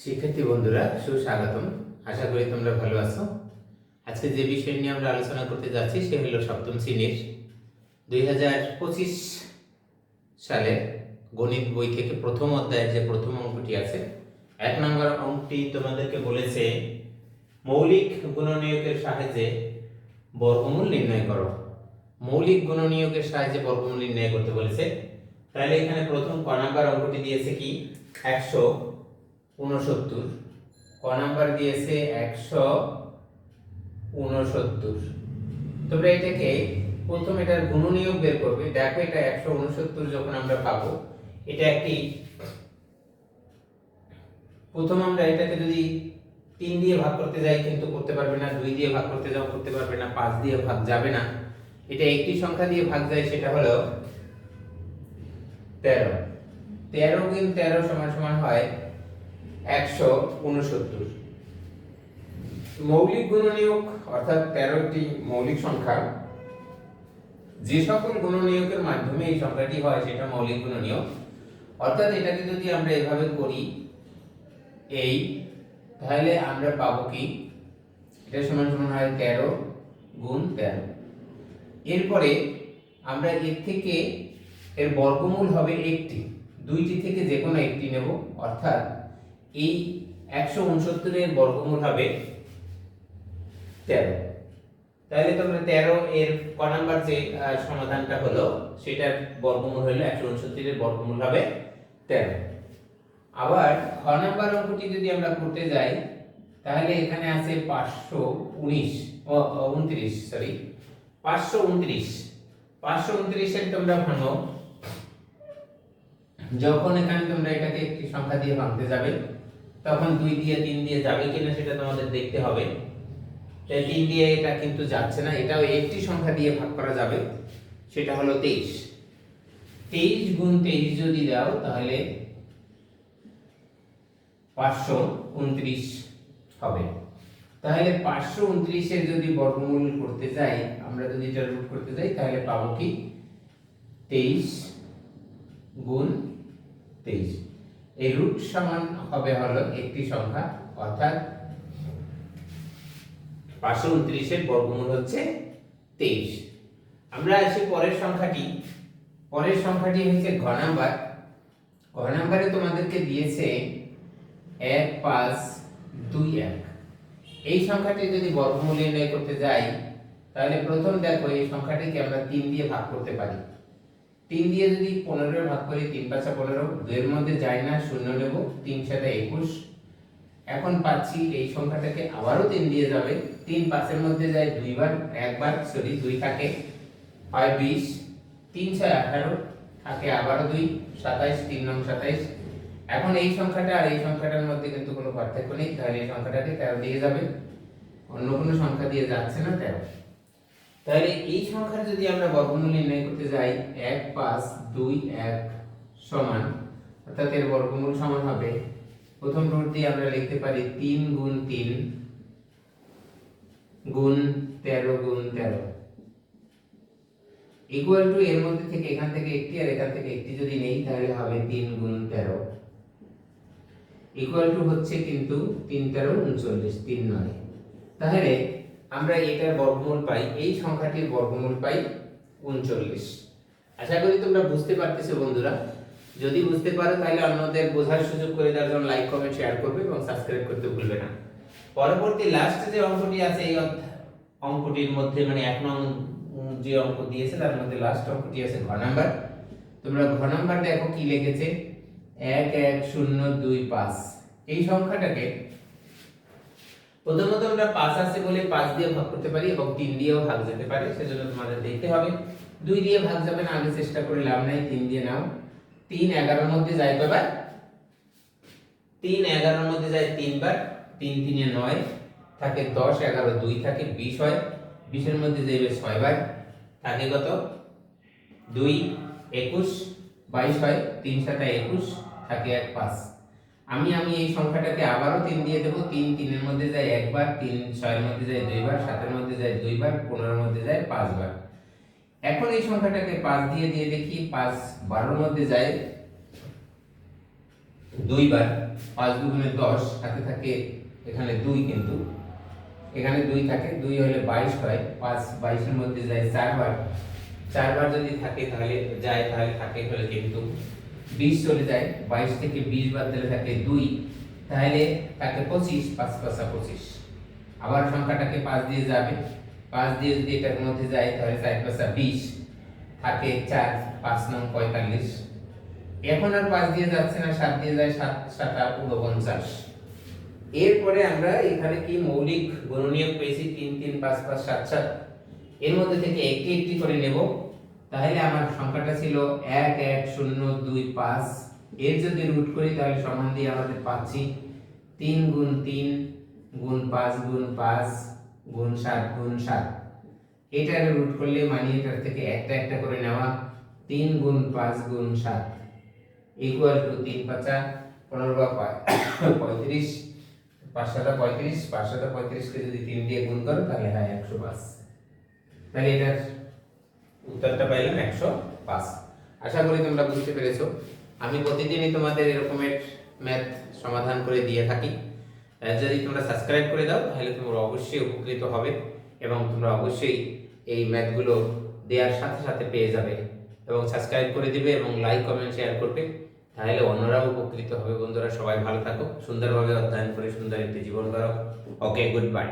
শিক্ষার্থী বন্ধুরা সুস্বাগতম। আশা করি তোমরা ভালো আছো। আজকে যে বিষয় নিয়ে আমরা আলোচনা করতে যাচ্ছি সে হলো সপ্তম শ্রেণীর 2025 সালের গণিত বই থেকে প্রথম অধ্যায়ের যে প্রথম অঙ্কটি আছে, 1 নম্বর অঙ্কটি তোমাদেরকে বলেছে মৌলিক গুণনীয়কের সাহায্যে বর্গমূল নির্ণয় করো। মৌলিক গুণনীয়কের সাহায্যে বর্গমূল নির্ণয় করতে বলেছে। তাহলে এখানে প্রথম ক নাম্বার অঙ্কটি দিয়েছে কি 169, ক নাম্বার দিয়েছে 169। তোমরা এটাকে প্রথম এটার গুণনীয়ক বের করবে। দেখো এটা 169 যখন আমরা পাবো, এটা একটি প্রথম আমরা এটাকে যদি 3 দিয়ে ভাগ করতে যাই কিন্তু করতে পারবে না, 2 দিয়ে ভাগ করতে যাও করতে পারবে না, 5 দিয়ে ভাগ যাবে না। এটা একটি সংখ্যা দিয়ে ভাগ যায়, সেটা হলো 13। 13 গুণ 13 সমান সমান হয় 169। মৌলিক গুণনীয়ক অর্থাৎ 13টি মৌলিক সংখ্যা, যে সকল গুণনীয়কের মাধ্যমে এই সংখ্যাটি হয় সেটা মৌলিক গুণনীয়ক। অর্থাৎ এটাকে যদি আমরা এভাবে করি এই, তাহলে আমরা পাবো কি এটা সমান সমান হয় 13 গুণ 13। এরপরে আমরা এর থেকে এর বর্গমূল হবে একটি, দুইটি থেকে যে কোনো একটি নেব। অর্থাৎ এই 169 এর বর্গমূল হবে 13। তাহলে তোমরা 13 এর ক নাম্বার যে সমাধানটা হলো সেটার বর্গমূল হলো 169 এর বর্গমূল হবে 13। আবার খ নাম্বার অঙ্কটি যদি আমরা করতে যাই, তাহলে এখানে আছে 529 এর তোমরা ভাঙো। যখন এখানে তোমরা এটাকে একটি সংখ্যা দিয়ে ভাঙতে যাবে তখন 2 দিয়ে 3 দিয়ে যাবে কিনা সেটা তোমাদের দেখতে হবে। তাই 3 দিয়ে এটা কিন্তু যাচ্ছে না, এটাও একটি সংখ্যা দিয়ে ভাগ করা যাবে, সেটা হলো 23। 23 গুণ 23 যদি দাও তাহলে 529 হবে। তাহলে 529 এর যদি বর্গমূল করতে যাই, আমরা যদি এটা রুট করতে যাই তাহলে পাবো কি 23 গুণ 23। এই রুট সমান হবে হলো একটি সংখ্যা, অর্থাৎ 529 এর বর্গমূল হচ্ছে 23। আমরা আসি পরের সংখ্যাটি। পরের সংখ্যাটি হচ্ছে ঘ নাম্বার। ঘ নাম্বারে তোমাদেরকে দিয়েছে 1521। এই সংখ্যাটি যদি বর্গমূল নির্ণয় করতে যাই তাহলে প্রথম দেখো এই সংখ্যাটিকে আমরা 3 দিয়ে ভাগ করতে পারি। 3 দিয়ে যদি 15 এর ভাগ করি 3 5 15, 2 এর মধ্যে যায় না, শূন্য নেব, 3 7 21। এখন পাচ্ছি এই সংখ্যাটাকে আবারও 3 দিয়ে যাবে, 3 5 এর মধ্যে যায় দুইবার, একবার সরি 2 থাকে হয় 20, 3 6 18 থাকে আবারও 2 27, 3 9 27। এখন এই সংখ্যাটা আর এই সংখ্যাটার মধ্যে কিন্তু কোনো পার্থক্য নেই, তাহলে এই সংখ্যাটাকে 13 দিয়ে যাবে, অন্য কোনো সংখ্যা দিয়ে যাচ্ছে না 13। তাহলে এই সংখ্যার যদি আমরা বর্গমূল নির্ণয় করতে যাই 1521 সমান, অর্থাৎ এর বর্গমূল সমান হবে, প্রথম রুট দিয়ে আমরা লিখতে পারি 3 গুণ 3 গুণ 13 গুণ 13 ইকুয়াল টু এর মধ্যে থেকে এখান থেকে একটি আর এখান থেকে একটি যদি নেই তাহলে হবে 3 গুণ 13 ইকুয়াল টু হচ্ছে কিন্তু 3 13 39, 3 9। তাহলে আমরা এটার বর্গমূল পাই, এই সংখ্যাটির বর্গমূল পাই 39। আশা করি তোমরা বুঝতে পারতেছো বন্ধুরা। যদি বুঝতে পারো তাহলে অন্যদের বোঝার সুযোগ করে দেওয়ার জন্য লাইক কমেন্ট শেয়ার করবে এবং সাবস্ক্রাইব করতে ভুলবে না। পরবর্তী লাস্ট যে অঙ্কটি আছে এই অঙ্কটির মধ্যে মানে 1 নং যে অঙ্ক দিয়েছে তার মধ্যে লাস্ট অঙ্কটি আছে ঘ নাম্বার। তোমরা ঘ নাম্বার দেখো কি লিখেছে 11025। এই সংখ্যাটাকে প্রথমত আমরা 5 আছে বলে 5 দিয়ে ভাগ করতে পারি এবং 3 দিয়েও ভাগ যেতে পারে, সেজন্য তোমাদের দেখতে হবে। 2 দিয়ে ভাগ যাবে না, আগে চেষ্টা করে লাভ নাই, 3 দিয়ে নাও। 3 11 এর মধ্যে যায় কয়বার? 3 11 এর মধ্যে যায় 3 বার, 3 3 এ 9 থাকে 10, 11 2 থাকে 20 হয়, 20 এর মধ্যে যাবে 6 বার, থাকে কত 2 21, 22 হয়, 3 7 21 থাকে 1 5। আমি এই সংখ্যাটাকে আবারও 3 দিয়ে দেব, 3 3 এর মধ্যে যায় একবার, 3 6 এর মধ্যে যায় দুইবার, 7 এর মধ্যে যায় দুইবার, 15 এর মধ্যে যায় 5 বার। এখন এই সংখ্যাটাকে 5 দিয়ে দেখি, 5 12 এর মধ্যে যায় দুইবার, 5 দুগুণে 10, হাতে থাকে এখানে 2, কিন্তু এখানে 2 থাকে, 2 হলে 22 হয়, 5 22 এর মধ্যে যায় 4 বার, 4 বার যদি থাকে তাহলে যায়, তাহলে থাকে হলে কিন্তু 20 চলে যায়, 22 থেকে 20 বাদ দিলে থাকে 2, তাহলে থাকে 25, 5 5 25। আবার সংখ্যাটাকে 5 দিয়ে যাবে, 5 দিয়ে যদি এটার মধ্যে যায় তাহলে 4 5 20, থাকে 4, 5 9 45। এখন আর 5 দিয়ে যাচ্ছে না, 7 দিয়ে যায়, 7 7 49। এরপরে আমরা এখানে কি মৌলিক গুণনীয়ক পেয়েছি 3 3 5 5 7 7, এর মধ্যে থেকে একটি একটি করে নেব। তাহলে আমার সংখ্যাটা ছিল 1 1 0 2 5, এর যদি রুট করি তাহলে সমান দিয়ে আমাদের পাচ্ছি 3 গুণ 3 গুণ 5 গুণ 5 গুণ 7 গুণ 7। এটার রুট করলে মানে এটার থেকে একটা একটা করে নেওয়া, 3 গুণ 5 গুণ 7 ইকুয়াল টু 3 5 15 বা 35, 5 7 35, 5 7 35 কে যদি 3 দিয়ে গুণ করো তাহলে হয় 105। তাহলে এটার উত্তরটা পাইলাম 105। আশা করি তোমরা বুঝতে পেরেছো। আমি প্রতিদিনই তোমাদের এরকমের ম্যাথ সমাধান করে দিয়ে থাকি। যদি তোমরা সাবস্ক্রাইব করে দাও তাহলে তোমরা অবশ্যই উপকৃত হবে এবং তোমরা অবশ্যই এই ম্যাথগুলো দেওয়ার সাথে সাথে পেয়ে যাবে। এবং সাবস্ক্রাইব করে দিবে এবং লাইক কমেন্ট শেয়ার করবে, তাহলে অন্যরাও উপকৃত হবে। বন্ধুরা সবাই ভালো থাকো, সুন্দরভাবে অধ্যয়ন করে সুন্দর একটি জীবন গড়ো। ওকে, গুড বাই।